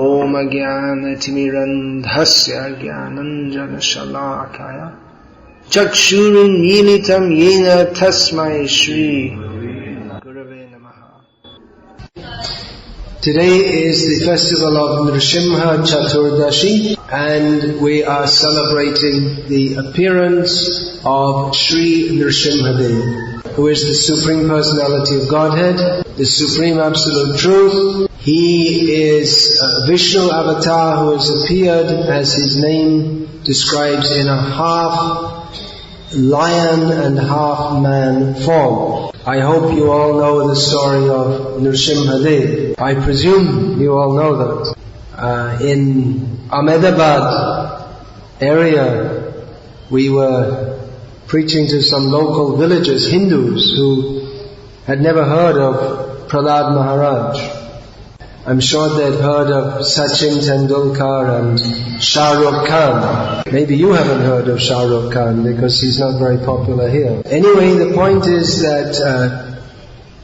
Om Ajnana Timirandhasya Jnananjana Shalakaya Chakshurun Militam Yena Tasmai Shri Gurave Namaha. Today is the festival of Nrsimha Chaturdashi, and we are celebrating the appearance of Sri Nrsimha Dev, who is the Supreme Personality of Godhead, the Supreme Absolute Truth. He is Vishnu Avatar who has appeared, as his name describes, in a half lion and half man form. I hope you all know the story of Nrsimha Dev. I presume you all know that. In Ahmedabad area, we were preaching to some local villagers, Hindus, who had never heard of Prahlad Maharaj. I'm sure they'd heard of Sachin Tendulkar and Shah Rukh Khan. Maybe you haven't heard of Shah Rukh Khan because he's not very popular here. Anyway, the point is that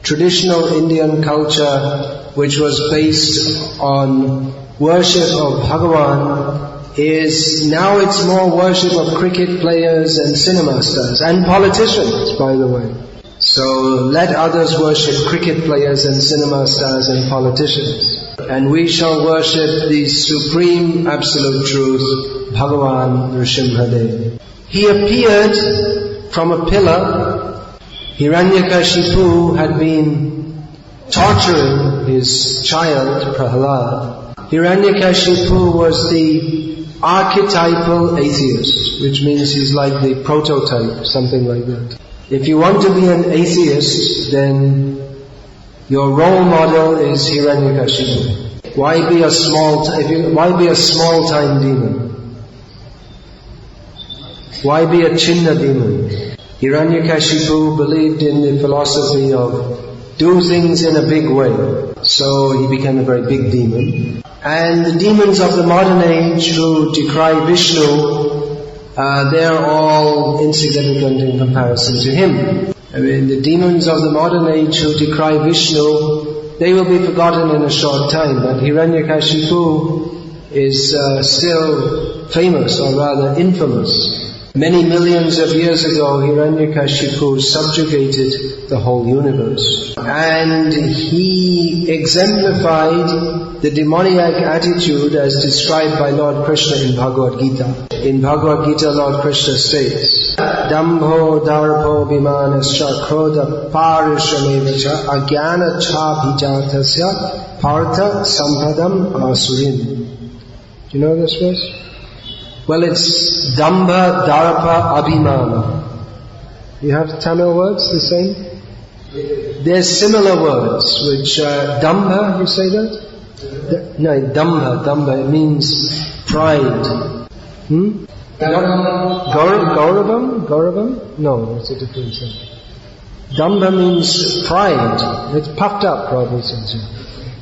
traditional Indian culture, which was based on worship of Bhagavan, is now it's more worship of cricket players and cinema stars and politicians, by the way. So let others worship cricket players and cinema stars and politicians, and we shall worship the Supreme Absolute Truth, Bhagavan Nrsimha Dev. He appeared from a pillar. Hiranyakashipu had been torturing his child, Prahlad. Hiranyakashipu was the archetypal atheist, which means he's like the prototype, something like that. If you want to be an atheist, then your role model is Hiranyakashipu. Why be a small-time demon? Why be a Chinna demon? Hiranyakashipu believed in the philosophy of do things in a big way. So he became a very big demon. And the demons of the modern age who decry Vishnu, they're all insignificant in comparison to him. I mean, the demons of the modern age who decry Vishnu, they will be forgotten in a short time, but Hiranyakashipu is still famous, or rather infamous. Many millions of years ago, Hiranyakashipu subjugated the whole universe. And he exemplified the demoniac attitude as described by Lord Krishna in Bhagavad Gita. In Bhagavad Gita, Lord Krishna states, Dambho darpo vimanascha krodha parishamevacha agyana cha bhijatasya partha sampadam asurin. Do you know this verse? Well, it's Dambha, Darpa, Abhimana. You have Tamil words the same? There's similar words, which, Dambha, you say that? No, Dambha, it means pride. Gauravam? No, it's a different thing. Dambha means pride. It's puffed up, Prabhupada says.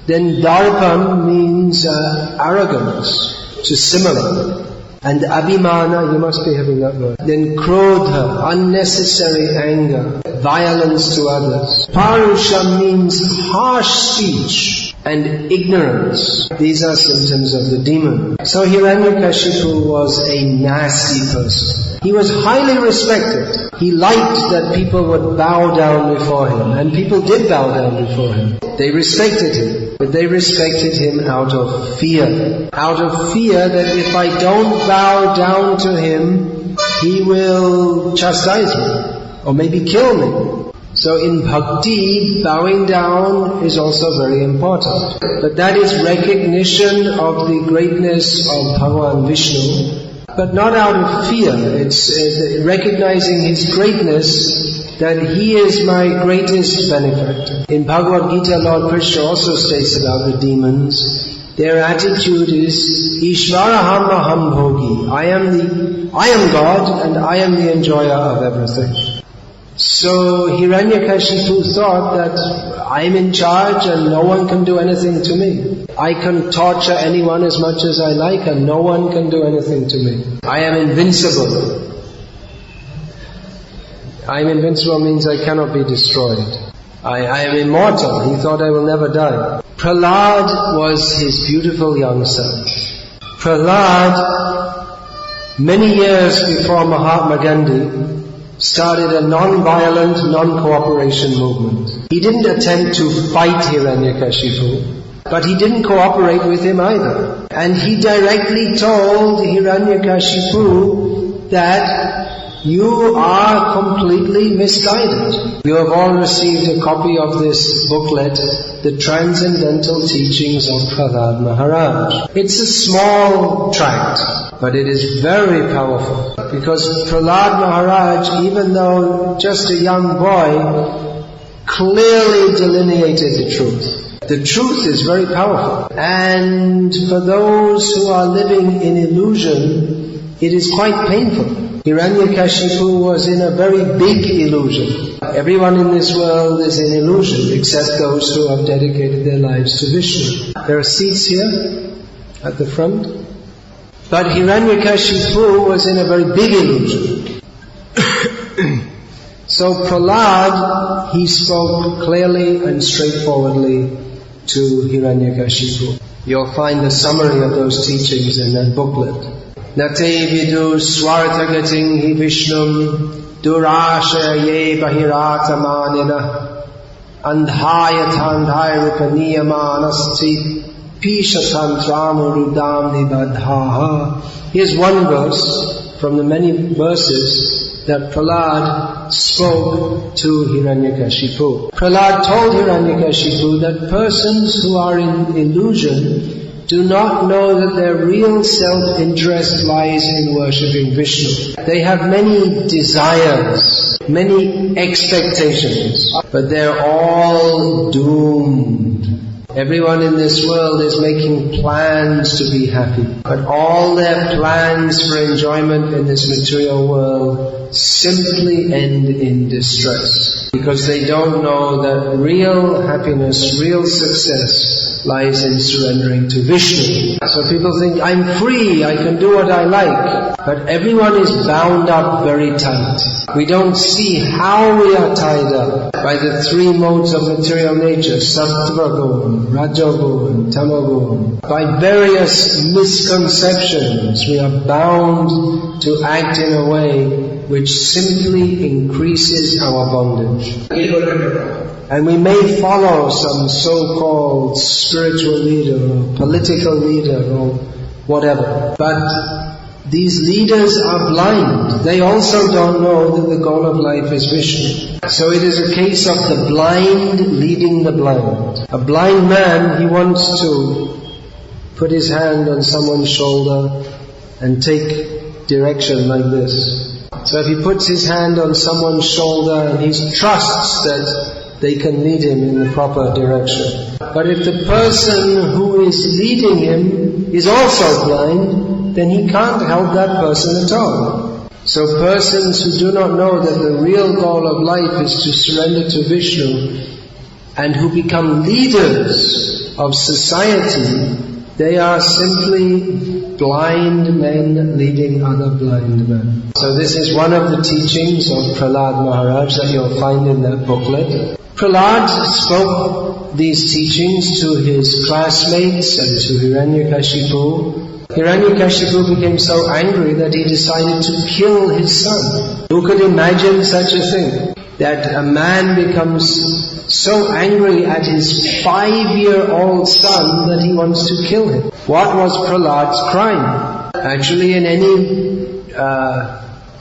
Then Darpan means arrogance, which is similar. And abhimana, you must be having that word. Then krodha, unnecessary anger, violence to others. Parusha means harsh speech and ignorance. These are symptoms of the demon. So Hiranyakashipu was a nasty person. He was highly respected. He liked that people would bow down before him, and people did bow down before him. They respected him, but they respected him out of fear. Out of fear that if I don't bow down to him, he will chastise me, or maybe kill me. So in Bhakti, bowing down is also very important. But that is recognition of the greatness of Bhagavan Vishnu, but not out of fear. It's recognizing his greatness, that he is my greatest benefactor. In Bhagavad Gita, Lord Krishna also states about the demons. Their attitude is, Ishvaraham aham bhogi. I am God, and I am the enjoyer of everything. So Hiranyakashipu thought that I'm in charge and no one can do anything to me. I can torture anyone as much as I like and no one can do anything to me. I am invincible. I'm invincible means I cannot be destroyed. I am immortal. He thought I will never die. Prahlad was his beautiful young son. Prahlad, many years before Mahatma Gandhi, started a non-violent, non-cooperation movement. He didn't attempt to fight Hiranyakashipu, but he didn't cooperate with him either. And he directly told Hiranyakashipu that you are completely misguided. You have all received a copy of this booklet, The Transcendental Teachings of Prahlad Maharaj. It's a small tract, but it is very powerful, because Prahlad Maharaj, even though just a young boy, clearly delineated the truth. The truth is very powerful, and for those who are living in illusion, it is quite painful. Hiranyakashipu was in a very big illusion. Everyone in this world is in illusion, except those who have dedicated their lives to Vishnu. There are seats here at the front. But Hiranyakashipu was in a very big illusion. So Prahlad, he spoke clearly and straightforwardly to Hiranyakashipu. You'll find the summary of those teachings in that booklet. Nate vidu swartagating hi vishnum durashaya bahiratamanina andhayatandhairupaniyamanasit pishatantramurudam nibadhaha. Here's one verse from the many verses that Prahlad spoke to Hiranyakashipu. Prahlad told Hiranyakashipu that persons who are in illusion do not know that their real self-interest lies in worshipping Vishnu. They have many desires, many expectations, but they're all doomed. Everyone in this world is making plans to be happy, but all their plans for enjoyment in this material world simply end in distress, because they don't know that real happiness, real success lies in surrendering to Vishnu. So people think, I'm free, I can do what I like. But everyone is bound up very tight. We don't see how we are tied up by the three modes of material nature, sattva gun, rajogun, tamagun. By various misconceptions, we are bound to act in a way which simply increases our bondage. And we may follow some so-called spiritual leader or political leader or whatever. But these leaders are blind. They also don't know that the goal of life is Vishnu. So it is a case of the blind leading the blind. A blind man, he wants to put his hand on someone's shoulder and take direction like this. So if he puts his hand on someone's shoulder and he trusts that they can lead him in the proper direction. But if the person who is leading him is also blind, then he can't help that person at all. So persons who do not know that the real goal of life is to surrender to Vishnu, and who become leaders of society, they are simply blind men leading other blind men. So this is one of the teachings of Prahlad Maharaj that you'll find in that booklet. Prahlad spoke these teachings to his classmates and to Hiranyakashipu. Hiranyakashipu became so angry that he decided to kill his son. Who could imagine such a thing? That a man becomes so angry at his 5-year-old son that he wants to kill him. What was Prahlad's crime? Actually, in any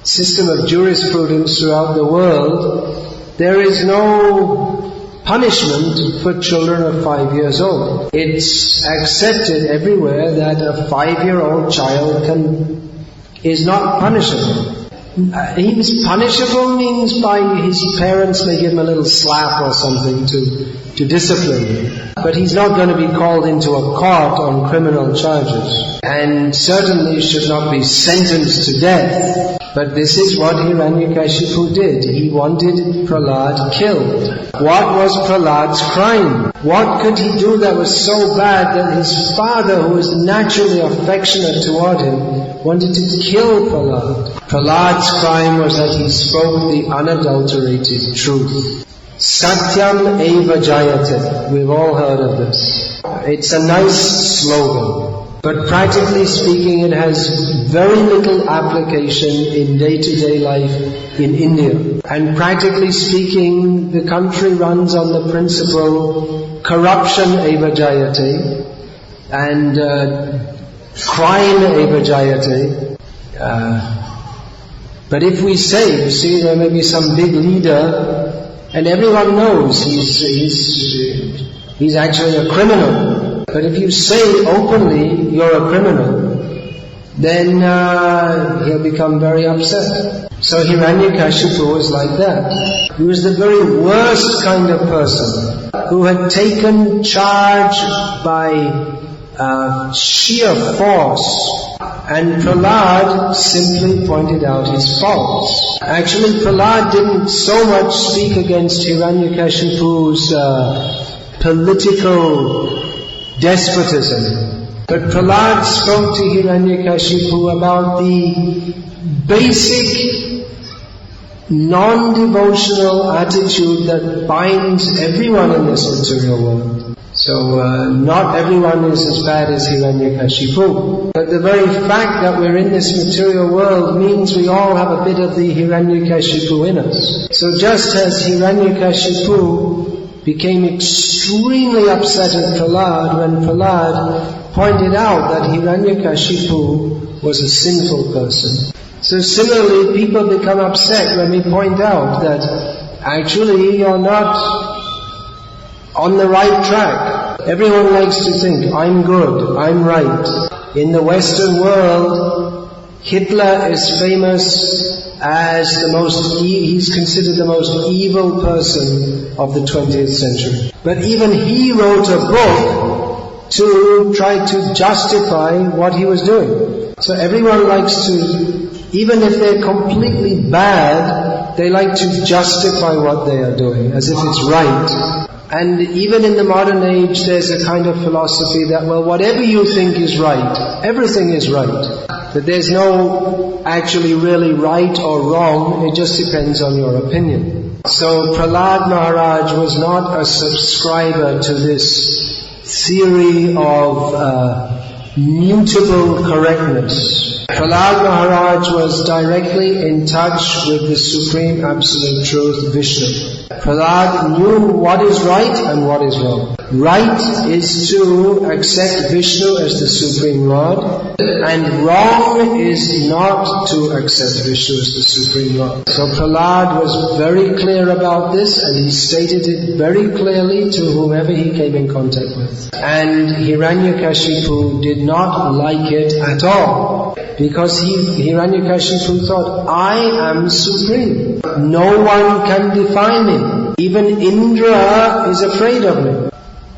system of jurisprudence throughout the world, there is no punishment for children of 5 years old. It's accepted everywhere that a 5-year-old child is not punishable. He was punishable means by his parents may give him a little slap or something to discipline him. But he's not going to be called into a court on criminal charges, and certainly should not be sentenced to death. But this is what Hiranyakashipu did. He wanted Prahlad killed. What was Prahlad's crime? What could he do that was so bad that his father, who was naturally affectionate toward him, wanted to kill Prahlad? Prahlad's crime was that he spoke the unadulterated truth. Satyam eva jayate. We've all heard of this. It's a nice slogan, but practically speaking it has very little application in day-to-day life in India. And practically speaking, the country runs on the principle corruption eva jayate and crime eva jayate. But if we say, you see, there may be some big leader and everyone knows he's actually a criminal. But if you say openly you're a criminal, then he'll become very upset. So Hiranyakashipu was like that. He was the very worst kind of person who had taken charge by sheer force. And Prahlad simply pointed out his faults. Actually, Prahlad didn't so much speak against Hiranyakashipu's political despotism, but Prahlad spoke to Hiranyakashipu about the basic non-devotional attitude that binds everyone in this material world. So not everyone is as bad as Hiranyakashipu, but the very fact that we're in this material world means we all have a bit of the Hiranyakashipu in us. So just as Hiranyakashipu became extremely upset at Prahlad when Prahlad pointed out that Hiranyakashipu was a sinful person. So similarly, people become upset when we point out that actually you're not on the right track. Everyone likes to think, I'm good, I'm right. In the Western world, Hitler is famous as he's considered the most evil person of the 20th century. But even he wrote a book to try to justify what he was doing. So everyone likes to, even if they're completely bad, they like to justify what they are doing, as if it's right. And even in the modern age, there's a kind of philosophy that, well, whatever you think is right, everything is right. That there's no actually really right or wrong, it just depends on your opinion. So Prahlad Maharaj was not a subscriber to this theory of mutable correctness. Prahlad Maharaj was directly in touch with the Supreme Absolute Truth, Vishnu. Prahlad knew what is right and what is wrong. Right is to accept Vishnu as the Supreme Lord, and wrong is not to accept Vishnu as the Supreme Lord. So Prahlad was very clear about this, and he stated it very clearly to whomever he came in contact with. And Hiranyakashipu did not like it at all, because Hiranyakashipu thought, I am supreme. No one can define me. Even Indra is afraid of me.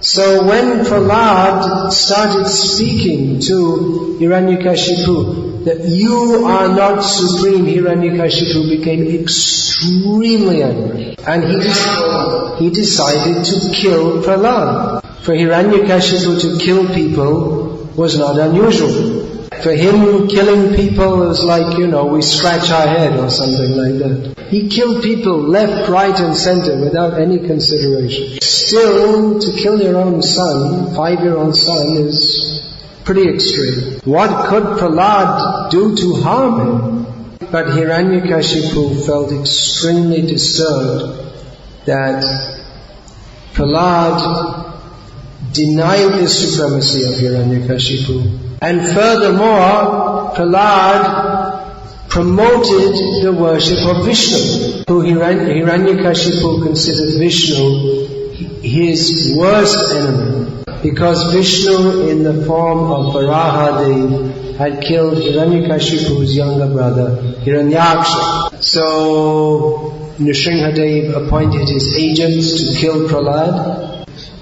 So when Prahlad started speaking to Hiranyakashipu that you are not supreme, Hiranyakashipu became extremely angry. And he decided to kill Prahlad. For Hiranyakashipu to kill people was not unusual. For him, killing people was like, we scratch our head or something like that. He killed people left, right and center without any consideration. Still, to kill your own son, 5-year-old son, is pretty extreme. What could Prahlad do to harm him? But Hiranyakashipu felt extremely disturbed that Prahlad denied the supremacy of Hiranyakashipu. And furthermore, Prahlad promoted the worship of Vishnu, who Hiranyakashipu considered Vishnu his worst enemy, because Vishnu in the form of Varahadev had killed Hiranyakashipu's younger brother Hiranyaksha. So Nrsimha appointed his agents to kill Prahlad.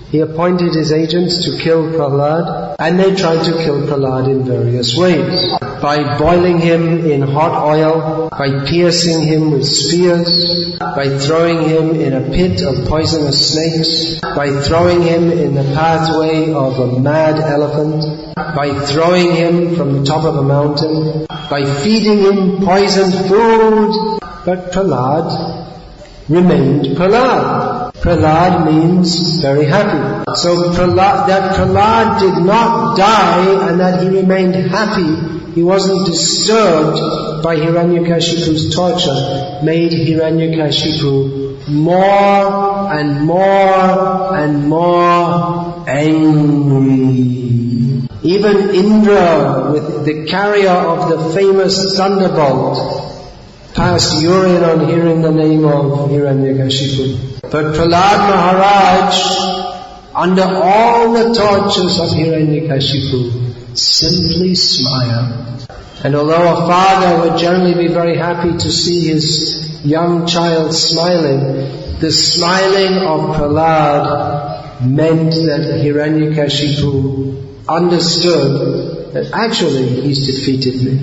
He appointed his agents to kill Prahlad, and they tried to kill Prahlad in various ways. By boiling him in hot oil, by piercing him with spears, by throwing him in a pit of poisonous snakes, by throwing him in the pathway of a mad elephant, by throwing him from the top of a mountain, by feeding him poisoned food. But Prahlad remained Prahlad. Prahlad means very happy. So that Prahlad did not die and that he remained happy, he wasn't disturbed by Hiranyakashipu's torture, made Hiranyakashipu more and more and more angry. Even Indra, with the carrier of the famous thunderbolt, passed urine on hearing the name of Hiranyakashipu. But Prahlad Maharaj, under all the tortures of Hiranyakashipu, simply smiled. And although a father would generally be very happy to see his young child smiling, the smiling of Prahlad meant that Hiranyakashipu understood that actually he's defeated me.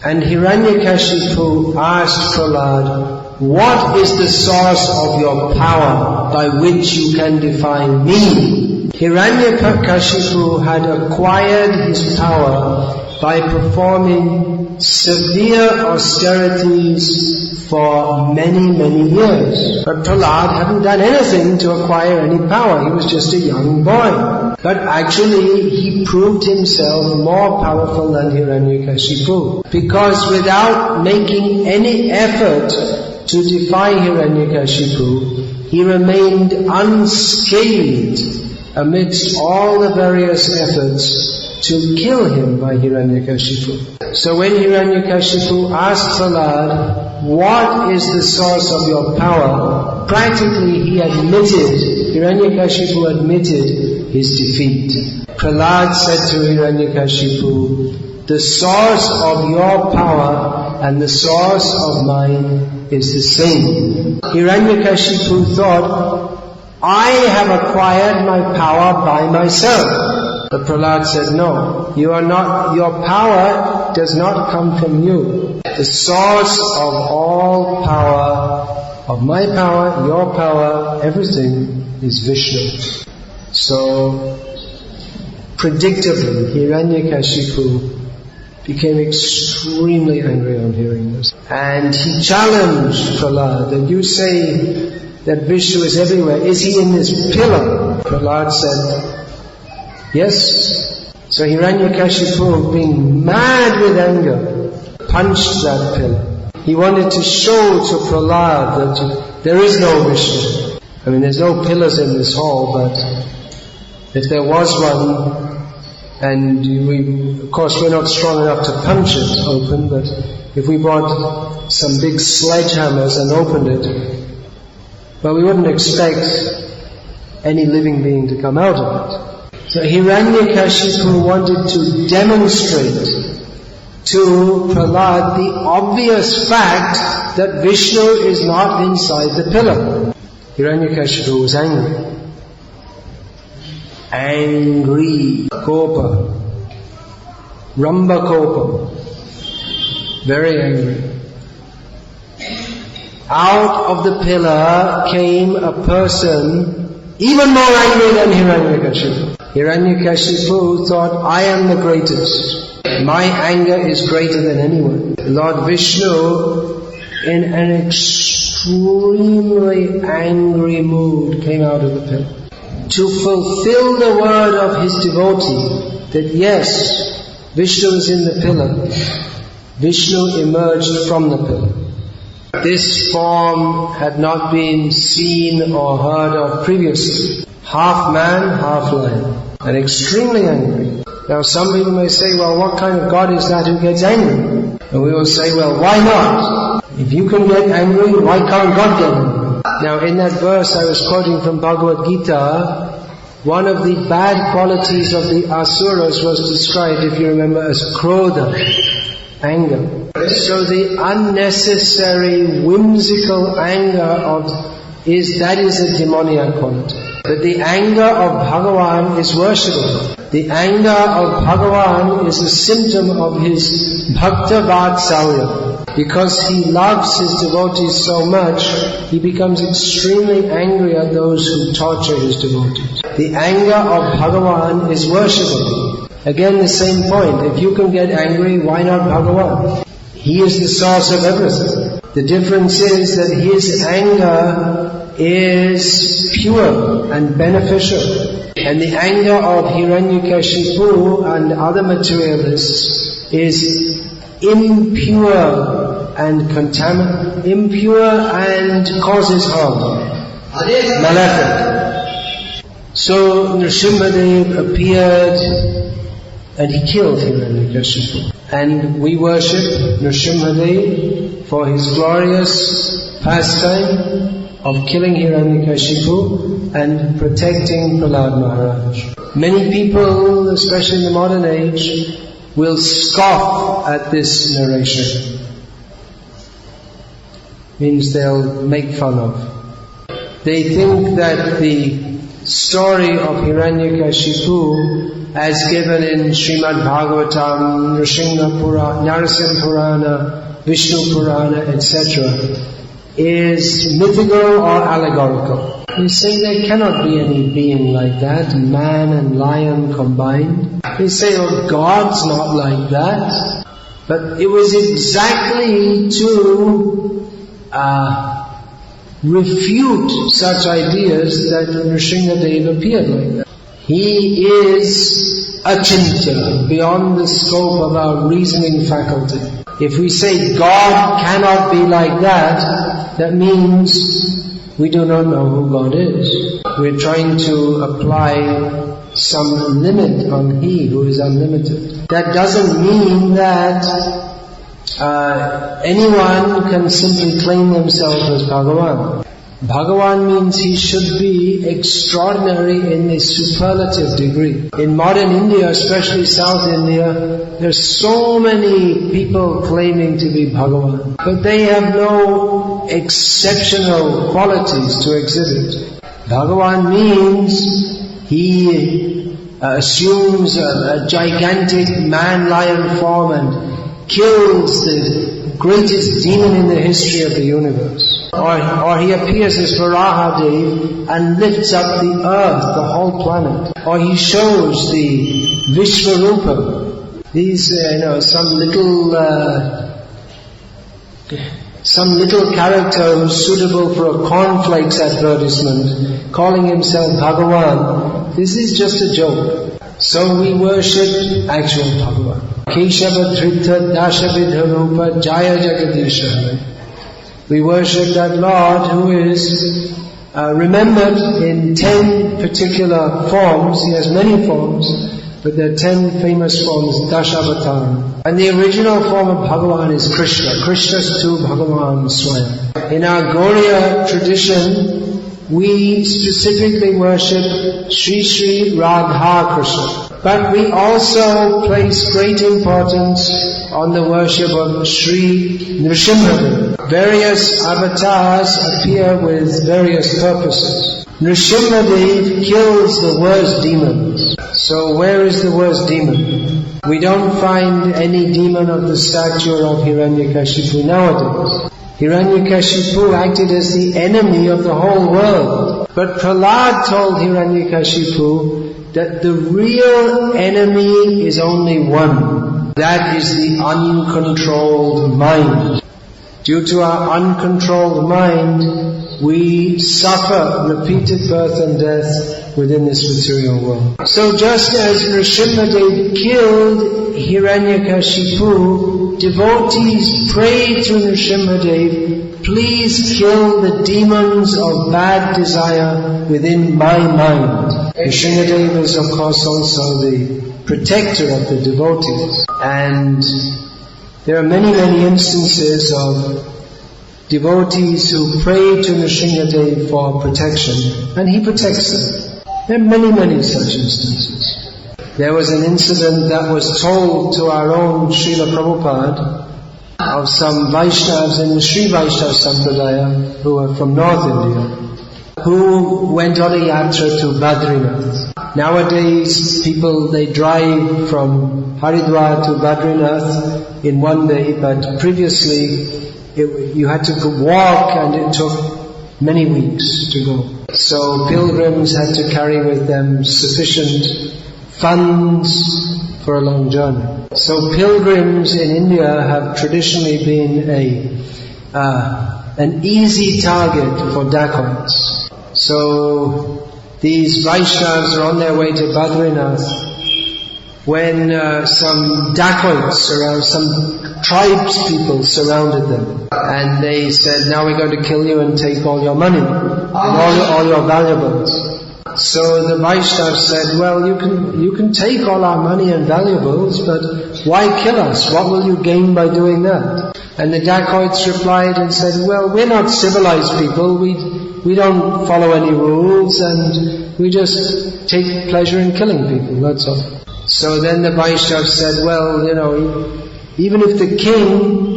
And Hiranyakashipu asked Prahlad, what is the source of your power by which you can defy me? Hiranyakashipu had acquired his power by performing severe austerities for many, many years. But Prahlad hadn't done anything to acquire any power. He was just a young boy. But actually, he proved himself more powerful than Hiranyakashipu. Because without making any effort to defy Hiranyakashipu, he remained unscathed amidst all the various efforts to kill him by Hiranyakashipu. So when Hiranyakashipu asked Prahlad, what is the source of your power? Practically Hiranyakashipu admitted his defeat. Prahlad said to Hiranyakashipu, the source of your power and the source of mine is the same. Hiranyakashipu thought, I have acquired my power by myself. But Prahlad said, no, you are not, your power does not come from you. The source of all power, of my power, your power, everything is Vishnu. So, predictably, Hiranyakashipu became extremely angry on hearing this. And he challenged Prahlad that you say that Vishnu is everywhere. Is he in this pillar? Prahlad said, yes. So Hiranyakashipu, being mad with anger, punched that pillar. He wanted to show to Prahlad that there is no Vishnu. I mean, there's no pillars in this hall, but if there was one, and of course we're not strong enough to punch it open, but if we brought some big sledgehammers and opened it, well, we wouldn't expect any living being to come out of it. So Hiranyakashipu wanted to demonstrate to Prahlad the obvious fact that Vishnu is not inside the pillar. Hiranyakashipu was angry. Angry. Kopa. Ramba Kopa. Very angry. Out of the pillar came a person even more angry than Hiranyakashipu. Hiranyakashipu thought, I am the greatest. My anger is greater than anyone. Lord Vishnu, in an extremely angry mood, came out of the pillar to fulfill the word of his devotee that yes, Vishnu is in the pillar. Vishnu emerged from the pillar. This form had not been seen or heard of previously. Half man, half lion. And extremely angry. Now some people may say, well, what kind of God is that who gets angry? And we will say, well, why not? If you can get angry, why can't God get angry? Now in that verse I was quoting from Bhagavad Gita, one of the bad qualities of the Asuras was described, if you remember, as krodha, anger. So the unnecessary, whimsical anger is a demoniac quality. But the anger of Bhagavan is worshipable. The anger of Bhagavan is a symptom of his bhakta vatsalya. Because he loves his devotees so much, he becomes extremely angry at those who torture his devotees. The anger of Bhagavan is worshipable. Again, the same point. If you can get angry, why not Bhagavan? He is the source of everything. The difference is that his anger is pure and beneficial. And the anger of Hiranyakashipu and other materialists is impure and impure and causes harm. Malefic. So Nrsimhadev appeared and he killed Hiranyakashipu. And we worship Nrsimhadev for his glorious pastime of killing Hiranyakashipu and protecting Prahlad Maharaj. Many people, especially in the modern age, will scoff at this narration. Means they'll make fun of. They think that the story of Hiranyakashipu, as given in Srimad Bhagavatam, Nrsimha Purana, Vishnu Purana, etc., is mythical or allegorical. They say there cannot be any being like that, man and lion combined. They say, oh, God's not like that. But it was exactly to refute such ideas that Nrsimhadev appeared like that. He is achintya, beyond the scope of our reasoning faculty. If we say God cannot be like that, that means we do not know who God is. We're trying to apply some limit on He who is unlimited. That doesn't mean that anyone can simply claim themselves as Bhagavan. Bhagavan means he should be extraordinary in a superlative degree. In modern India, especially South India, there's so many people claiming to be Bhagavan, but they have no exceptional qualities to exhibit. Bhagavan means he assumes a gigantic man-lion form and kills the greatest demon in the history of the universe. Or he appears as Varahadev and lifts up the earth, the whole planet. Or he shows the Vishvarupa. These, some little character who's suitable for a cornflakes advertisement, calling himself Bhagavan. This is just a joke. So we worship actual Bhagavan. Keshava Dhrita Dashavidharupa Jaya Jagadisha. We worship that Lord who is remembered in 10 particular forms. He has many forms, but there are 10 famous forms, Dashavatara. And the original form of Bhagavan is Krishna. Krishna's to Bhagavan Swami. In our Gauriya tradition, we specifically worship Sri Sri Radha Krishna. But we also place great importance on the worship of Sri Nrsimha. Various avatars appear with various purposes. Nrsimhadev kills the worst demons. So where is the worst demon? We don't find any demon of the stature of Hiranyakashipu nowadays. Hiranyakashipu acted as the enemy of the whole world. But Prahlad told Hiranyakashipu that the real enemy is only one. That is the uncontrolled mind. Due to our uncontrolled mind, we suffer repeated birth and death within this material world. So just as Nrsimhadev killed Hiranyakashipu, devotees pray to Nrsimhadev, please kill the demons of bad desire within my mind. Nrsimhadev is of course also the protector of the devotees. And there are many, many instances of devotees who pray to Nrsimhadev for protection, and he protects them. There are many, many such instances. There was an incident that was told to our own Srila Prabhupada of some Vaishnavas in the Sri Vaishnava Sampradaya who are from North India, who went on a yatra to Badrinath. Nowadays, people, they drive from Haridwar to Badrinath in one day, but previously you had to walk and it took many weeks to go. So pilgrims had to carry with them sufficient funds for a long journey. So pilgrims in India have traditionally been an easy target for dacoits. So these Vaishnavas are on their way to Badrinath when some dacoits some tribes people surrounded them, and they said, now we're going to kill you and take all your money and all your valuables. So the Vaishnava said, well, you can take all our money and valuables, but why kill us? What will you gain by doing that? And the dacoits replied and said, well, we're not civilized people, we don't follow any rules, and we just take pleasure in killing people, that's all. So then the Vaishnava said, well, even if the king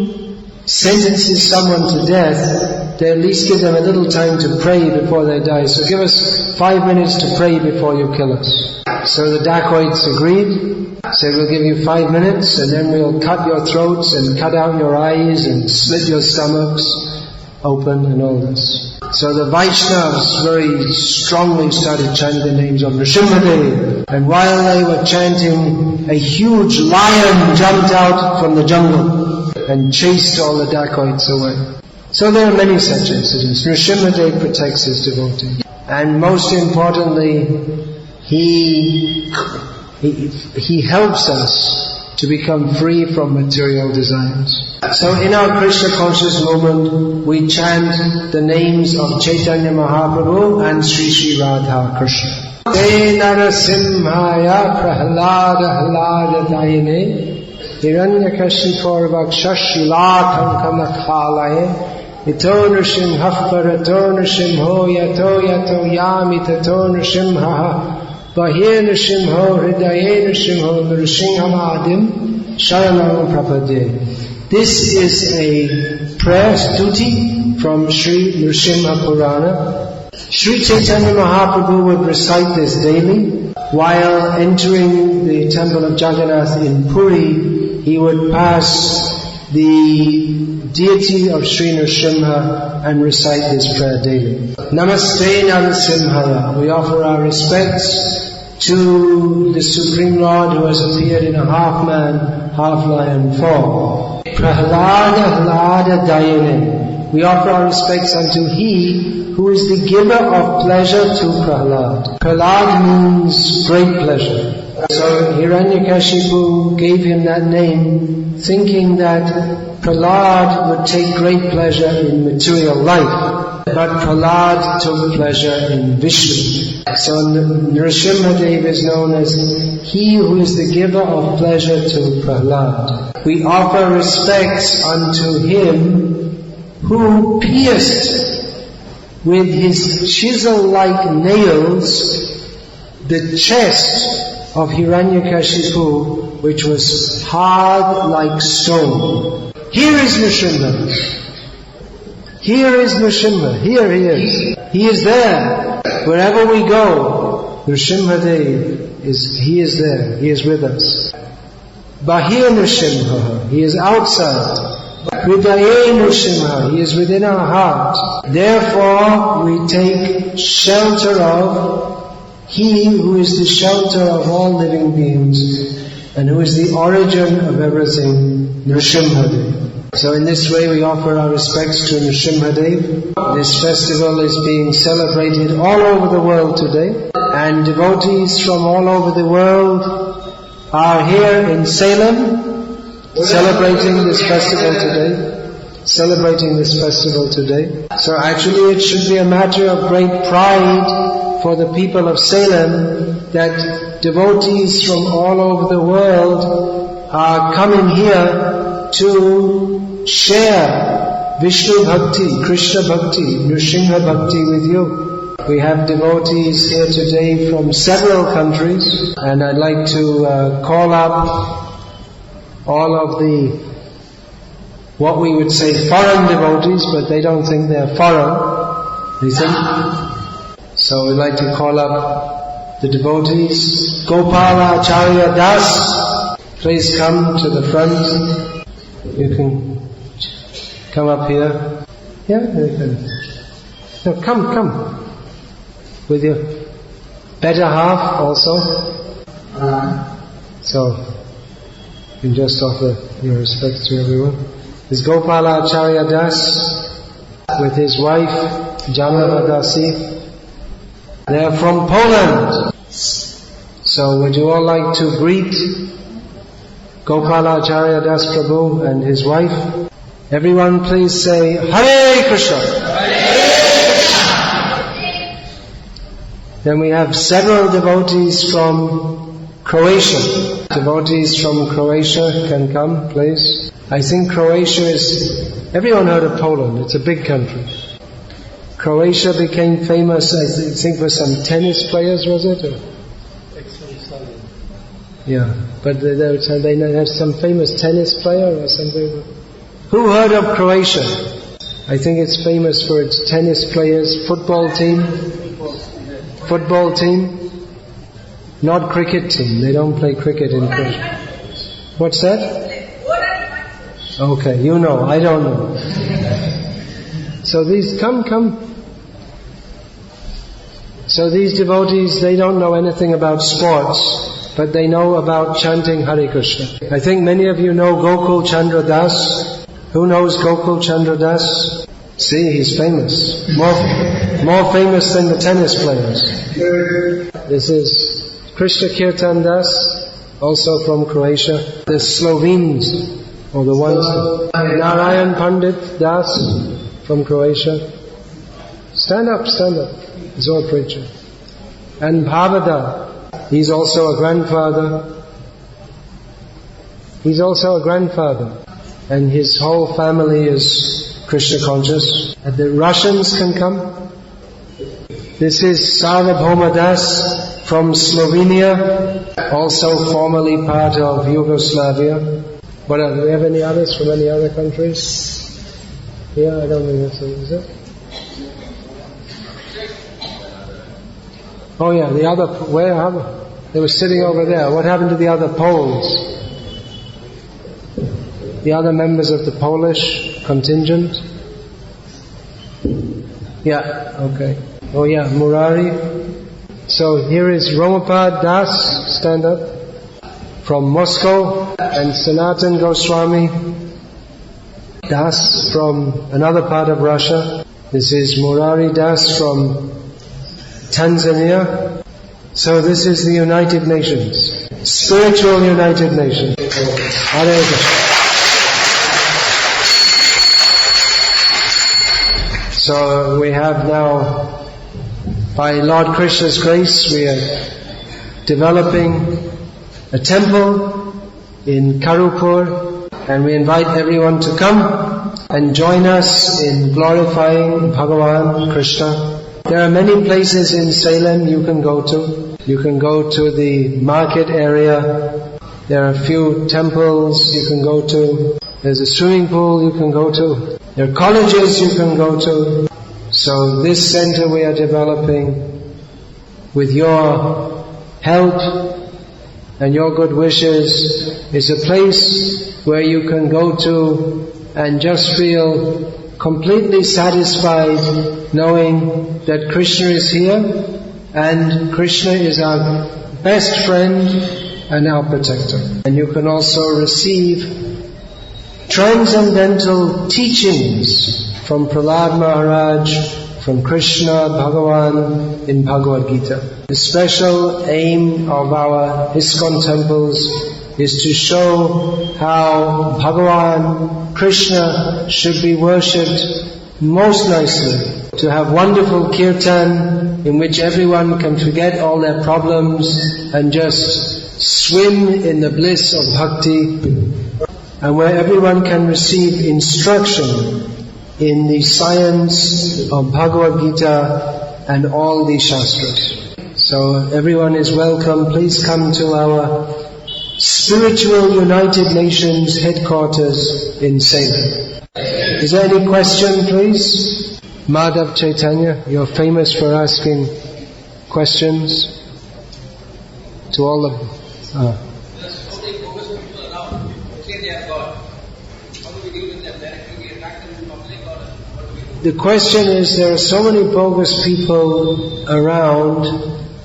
sentences someone to death, they at least give them a little time to pray before they die. So give us 5 minutes to pray before you kill us. So the dacoits agreed, said, we'll give you 5 minutes, and then we'll cut your throats and cut out your eyes and slit your stomachs open and all this. So the Vaishnavas very strongly started chanting the names of Nrsimha. And while they were chanting, a huge lion jumped out from the jungle and chased all the dacoits away. So there are many such incidents. Nrsimha protects his devotees. And most importantly, he helps us to become free from material desires. So in our Krishna conscious movement, we chant the names of Chaitanya Mahaprabhu and Sri Sri Radha Krishna. Nrsimhaya prahlada hlada dayane hiranyakashipur vakshashilakankamakhalaye ito nrsimhah parato nrsimho yato yato yami tato nrsimha Bahir Nrsimho Hridaye Nrsimho Nrsimhamadim Sharanam Prapade. This is a prayer stuti from Sri Nrsimha Purana. Sri Chaitanya Mahaprabhu would recite this daily. While entering the temple of Jagannath in Puri, he would pass the deity of Sri Nrsimha and recite this prayer daily. Namaste Nrsimhaya. We offer our respects to the Supreme Lord who has appeared in a half-man, half-lion form. Prahlada hlada dayane. We offer our respects unto He who is the giver of pleasure to Prahlad. Prahlad means great pleasure. So Hiranyakashipu gave him that name thinking that Prahlad would take great pleasure in material life. But Prahlad took pleasure in Vishnu. So Nrsimha is known as he who is the giver of pleasure to Prahlad. We offer respects unto him who pierced with his chisel-like nails the chest of Hiranyakashipu, which was hard like stone. Here is Nrsimha. Here is Nrsimha. Here he is. He is there. Wherever we go, Nrsimha he is there. He is with us. Bahir Nrsimha, he is outside. Hridaye Nrsimha, he is within our heart. Therefore, we take shelter of he who is the shelter of all living beings and who is the origin of everything, Nrsimha. So in this way we offer our respects to Nrsimha. This festival is being celebrated all over the world today, and devotees from all over the world are here in Salem celebrating this festival today. So actually it should be a matter of great pride for the people of Salem that devotees from all over the world are coming here to share Vishnu Bhakti, Krishna Bhakti, Nrsimha Bhakti with you. We have devotees here today from several countries, and I'd like to call up all of the, what we would say foreign devotees, but they don't think they're foreign, they think. So we'd like to call up the devotees. Gopala Acharya Das, please come to the front. You can come up here. Yeah, you can. No, come. With your better half also. So, you can just offer your respects to everyone. Is Gopala Acharya Das? with his wife, Jaya. They are from Poland. So would you all like to greet Gopalacharya Das Prabhu and his wife? Everyone please say, Hare Krishna! Hare Krishna! Then we have several devotees from Croatia. Devotees from Croatia can come, please. I think Croatia is... Everyone heard of Poland, it's a big country. Croatia became famous, I think, for some tennis players, was it? Yeah, but they have some famous tennis player or something. Who heard of Croatia? I think it's famous for its tennis players, football team. Football team? Not cricket team, they don't play cricket in Croatia. What's that? Okay, you know, I don't know. So these, come. So these devotees, they don't know anything about sports, but they know about chanting Hare Krishna. I think many of you know Gokul Chandra Das. Who knows Gokul Chandra Das? See, he's famous. More famous than the tennis players. This is Krishna Kirtan Das, also from Croatia. The Slovenes, or the ones... Narayan Pandit Das, from Croatia. Stand up. He's all preacher. And Bhavada, he's also a grandfather. And his whole family is Krishna conscious. And the Russians can come. This is Sarvabhauma Das from Slovenia, also formerly part of Yugoslavia. Do we have any others from any other countries? Yeah, I don't think that's it, is it? Oh yeah, the other, where are they? They were sitting over there. What happened to the other Poles? The other members of the Polish contingent? Yeah, okay. Oh yeah, Murari. So here is Romapad Das, stand up, from Moscow, and Sanatan Goswami Das from another part of Russia. This is Murari Das from Tanzania. So this is the United Nations, spiritual United Nations. Hare Krishna. So we have now, by Lord Krishna's grace, we are developing a temple in Karupur, and we invite everyone to come and join us in glorifying Bhagavan Krishna. There are many places in Salem you can go to. You can go to the market area. There are a few temples you can go to. There's a swimming pool you can go to. There are colleges you can go to. So this center we are developing with your help and your good wishes is a place where you can go to and just feel completely satisfied knowing that Krishna is here and Krishna is our best friend and our protector. And you can also receive transcendental teachings from Prahlad Maharaj, from Krishna, Bhagavan in Bhagavad Gita. The special aim of our ISKCON temples is to show how Bhagavan, Krishna should be worshipped most nicely. To have wonderful kirtan in which everyone can forget all their problems and just swim in the bliss of bhakti, and where everyone can receive instruction in the science of Bhagavad Gita and all the Shastras. So everyone is welcome. Please come to our Spiritual United Nations headquarters in Salem. Is there any question, please? Madhav Chaitanya, you're famous for asking questions to all of them. The question is, there are so many bogus people around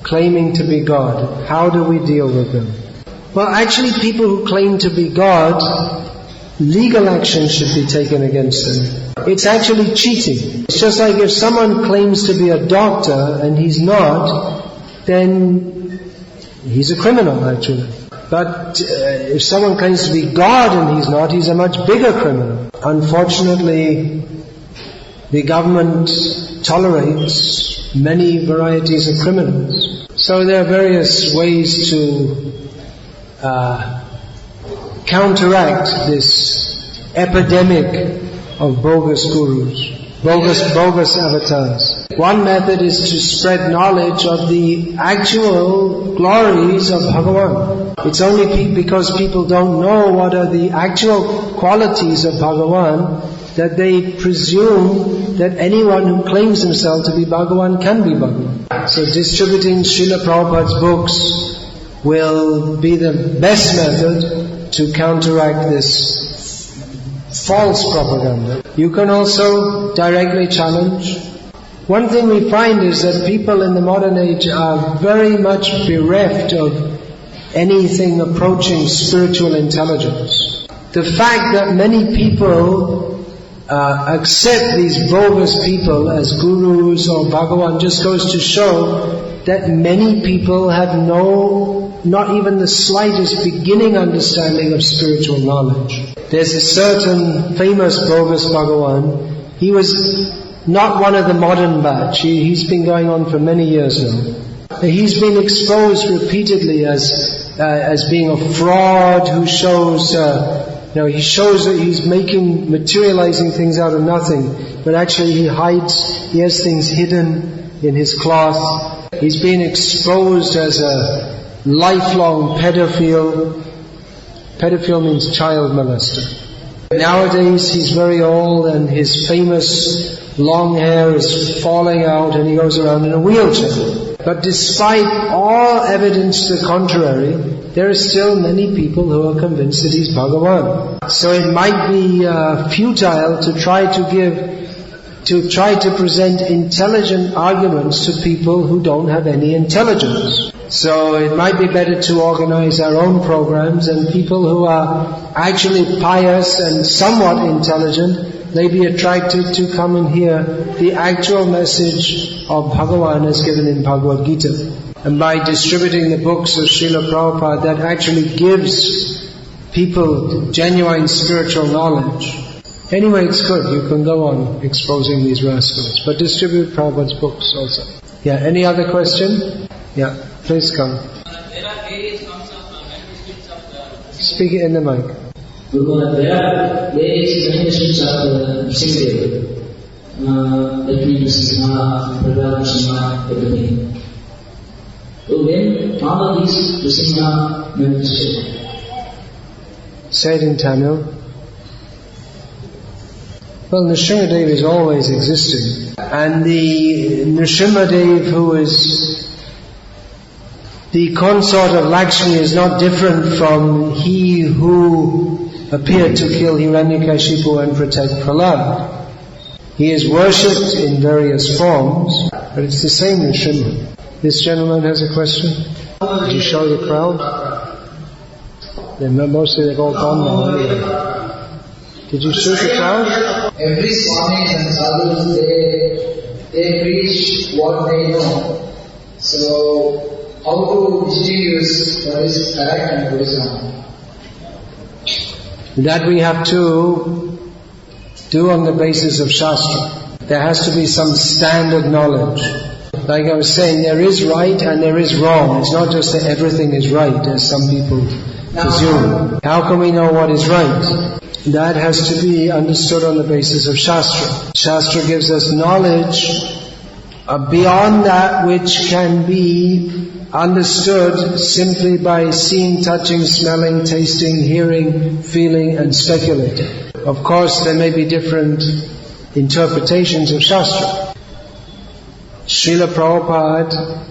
claiming to be God. How do we deal with them? Well, actually, people who claim to be God, legal action should be taken against them. it's actually cheating. It's just like if someone claims to be a doctor and he's not, then he's a criminal actually. But if someone claims to be God and he's not, he's a much bigger criminal. Unfortunately, the government tolerates many varieties of criminals. So there are various ways to counteract this epidemic of bogus gurus, bogus avatars. One method is to spread knowledge of the actual glories of Bhagavan. It's only because people don't know what are the actual qualities of Bhagavan that they presume that anyone who claims himself to be Bhagavan can be Bhagavan. So distributing Srila Prabhupada's books will be the best method to counteract this false propaganda. You can also directly challenge. One thing we find is that people in the modern age are very much bereft of anything approaching spiritual intelligence. The fact that many people accept these bogus people as gurus or Bhagavan just goes to show that many people have not even the slightest beginning understanding of spiritual knowledge. There's a certain famous bogus Bhagavan. He was not one of the modern batch. He's been going on for many years now. He's been exposed repeatedly as being a fraud who shows he shows that he's materializing things out of nothing, but actually he has things hidden in his cloth. He's been exposed as a lifelong pedophile. Pedophile means child molester. Nowadays he's very old and his famous long hair is falling out and he goes around in a wheelchair. But despite all evidence to the contrary, there are still many people who are convinced that he's Bhagavan. So it might be futile to try to present intelligent arguments to people who don't have any intelligence. So it might be better to organize our own programs, and people who are actually pious and somewhat intelligent may be attracted to come and hear the actual message of Bhagavan as given in Bhagavad Gita. And by distributing the books of Srila Prabhupada, that actually gives people genuine spiritual knowledge. Anyway, it's good. You can go on exposing these rascals. But distribute Prabhupada's books also. Yeah, any other question? Yeah, please come. There are various forms of manifestations of Speak it in the mic. There are various manifestations of Nrsimha. That means Nrsimha, Nrsimha, everything. So when all of these Nrsimha manifestations. Say it in Tamil. Well, Nrsimhadev is always existing. And the Nrsimhadev who is the consort of Lakshmi is not different from he who appeared to kill Hiranyakashipu and protect Prahlad. He is worshipped in various forms, but it's the same Nrsimha. This gentleman has a question. Did you show the crowd? Mostly they've all gone now anyway. Did you show the crowd? Every Swamis and Sadhus, they preach what they know. So, how to distinguish what is correct and what is wrong? That we have to do on the basis of Shastra. There has to be some standard knowledge. Like I was saying, there is right and there is wrong. It's not just that everything is right, as some people presume. How can we know what is right? That has to be understood on the basis of Shastra. Shastra gives us knowledge beyond that which can be understood simply by seeing, touching, smelling, tasting, hearing, feeling and speculating. Of course, there may be different interpretations of Shastra. Srila Prabhupada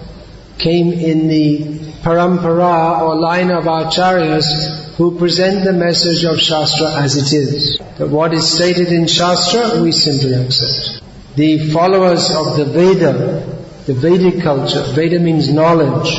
came in the parampara or line of acharyas who present the message of Shastra as it is. That what is stated in Shastra, we simply accept. The followers of the Veda, the Vedic culture, Veda means knowledge,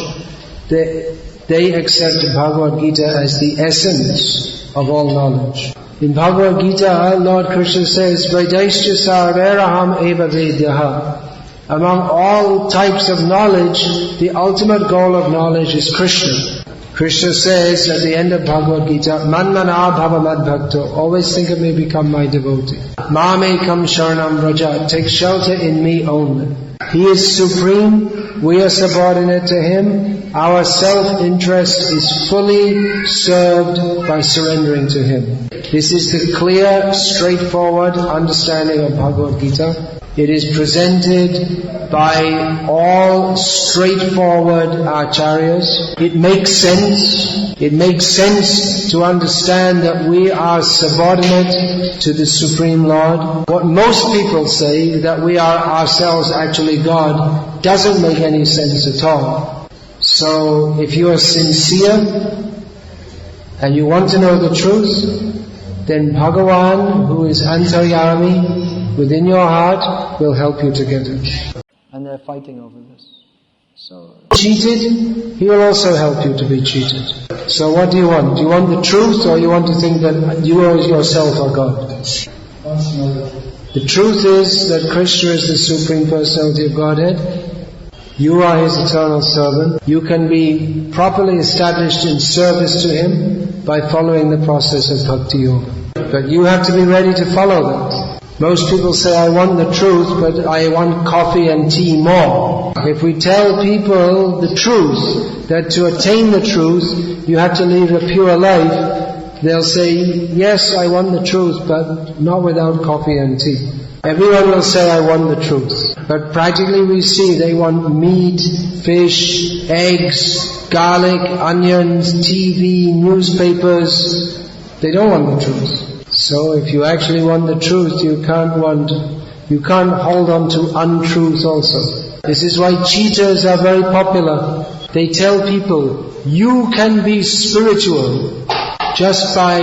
they accept Bhagavad Gita as the essence of all knowledge. In Bhagavad Gita, Lord Krishna says, Vaideshya sarveraham eva vedyaha. Among all types of knowledge, the ultimate goal of knowledge is Krishna. Krishna says at the end of Bhagavad Gita, Manmana bhava madbhakto, always think of me, become my devotee. Mamekam sharanam vraja, take shelter in me only. He is supreme, we are subordinate to Him, our self-interest is fully served by surrendering to Him. This is the clear, straightforward understanding of Bhagavad Gita. It is presented by all straightforward acharyas. It makes sense. It makes sense to understand that we are subordinate to the Supreme Lord. What most people say, that we are ourselves actually God, doesn't make any sense at all. So if you are sincere and you want to know the truth, then Bhagavan, who is Antaryami, within your heart, will help you to get it. And they're fighting over this. So, cheated, He will also help you to be cheated. So what do you want? Do you want the truth, or you want to think that you yourself are God? The truth is that Krishna is the Supreme Personality of Godhead. You are His eternal servant. You can be properly established in service to Him by following the process of Bhakti Yoga. But you have to be ready to follow that. Most people say, I want the truth, but I want coffee and tea more. If we tell people the truth, that to attain the truth, you have to lead a pure life, they'll say, yes, I want the truth, but not without coffee and tea. Everyone will say, I want the truth. But practically we see they want meat, fish, eggs, garlic, onions, TV, newspapers. They don't want the truth. So if you actually want the truth, you can't hold on to untruths also. This is why cheaters are very popular. They tell people, you can be spiritual just by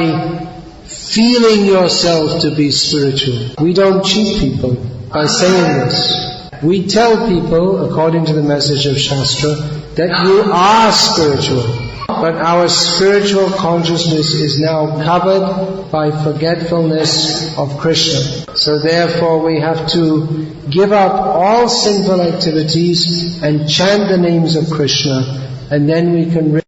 feeling yourself to be spiritual. We don't cheat people by saying this. We tell people, according to the message of Shastra, that you are spiritual. But our spiritual consciousness is now covered by forgetfulness of Krishna. So therefore we have to give up all sinful activities and chant the names of Krishna, and then we can